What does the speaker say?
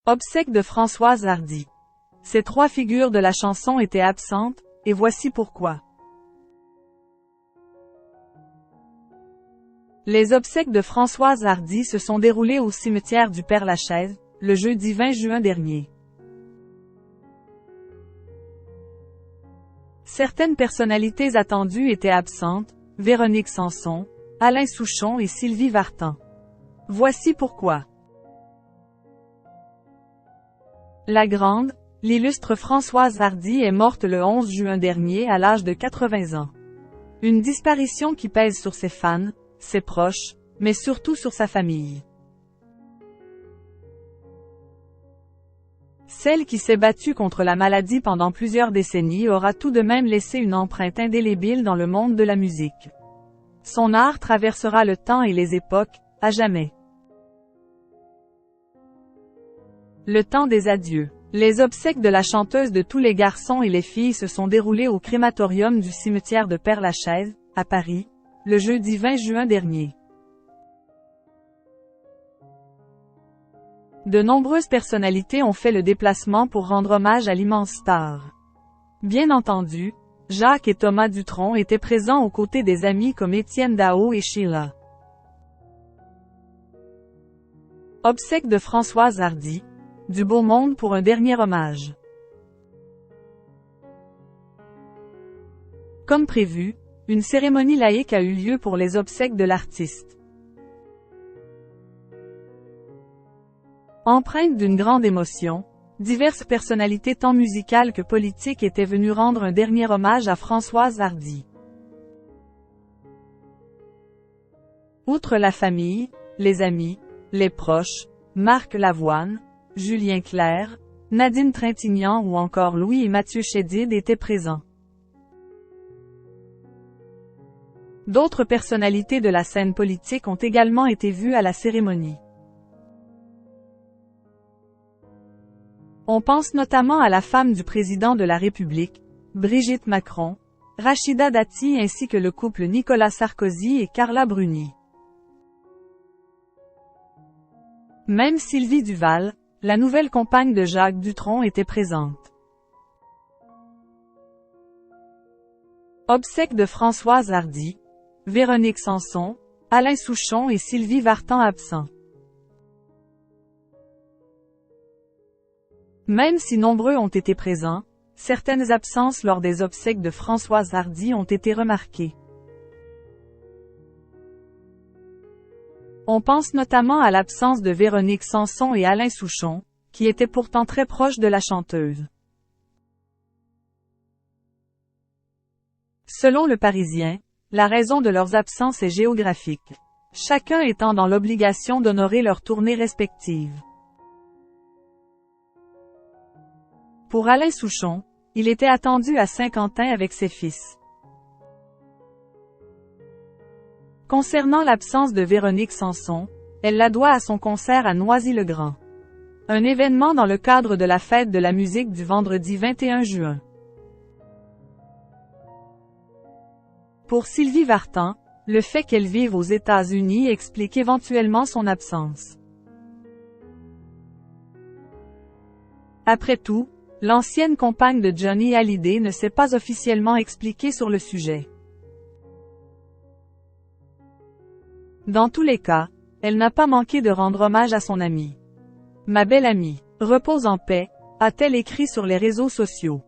Obsèques de Françoise Hardy. Ces trois figures de la chanson étaient absentes, et voici pourquoi. Les obsèques de Françoise Hardy se sont déroulées au cimetière du Père-Lachaise, le jeudi 20 juin dernier. Certaines personnalités attendues étaient absentes, Véronique Sanson, Alain Souchon et Sylvie Vartan. Voici pourquoi. La grande, l'illustre Françoise Hardy est morte le 11 juin dernier à l'âge de 80 ans. Une disparition qui pèse sur ses fans, ses proches, mais surtout sur sa famille. Celle qui s'est battue contre la maladie pendant plusieurs décennies aura tout de même laissé une empreinte indélébile dans le monde de la musique. Son art traversera le temps et les époques, à jamais. Le temps des adieux. Les obsèques de la chanteuse de tous les garçons et les filles se sont déroulées au crématorium du cimetière de Père-Lachaise, à Paris, le jeudi 20 juin dernier. De nombreuses personnalités ont fait le déplacement pour rendre hommage à l'immense star. Bien entendu, Jacques et Thomas Dutronc étaient présents aux côtés des amis comme Étienne Dao et Sheila. Obsèques de Françoise Hardy. Du beau monde pour un dernier hommage. Comme prévu, une cérémonie laïque a eu lieu pour les obsèques de l'artiste. Empreinte d'une grande émotion, diverses personnalités tant musicales que politiques étaient venues rendre un dernier hommage à Françoise Hardy. Outre la famille, les amis, les proches, Marc Lavoine, Julien Clerc, Nadine Trintignant ou encore Louis et Mathieu Chédid étaient présents. D'autres personnalités de la scène politique ont également été vues à la cérémonie. On pense notamment à la femme du président de la République, Brigitte Macron, Rachida Dati ainsi que le couple Nicolas Sarkozy et Carla Bruni. Même Sylvie Duval, la nouvelle compagne de Jacques Dutronc, était présente. Obsèques de Françoise Hardy, Véronique Sanson, Alain Souchon et Sylvie Vartan absents. Même si nombreux ont été présents, certaines absences lors des obsèques de Françoise Hardy ont été remarquées. On pense notamment à l'absence de Véronique Sanson et Alain Souchon, qui étaient pourtant très proches de la chanteuse. Selon Le Parisien, la raison de leurs absences est géographique, chacun étant dans l'obligation d'honorer leurs tournées respectives. Pour Alain Souchon, il était attendu à Saint-Quentin avec ses fils. Concernant l'absence de Véronique Sanson, elle la doit à son concert à Noisy-le-Grand. Un événement dans le cadre de la fête de la musique du vendredi 21 juin. Pour Sylvie Vartan, le fait qu'elle vive aux États-Unis explique éventuellement son absence. Après tout, l'ancienne compagne de Johnny Hallyday ne s'est pas officiellement expliquée sur le sujet. Dans tous les cas, elle n'a pas manqué de rendre hommage à son amie. Ma belle amie, repose en paix, a-t-elle écrit sur les réseaux sociaux.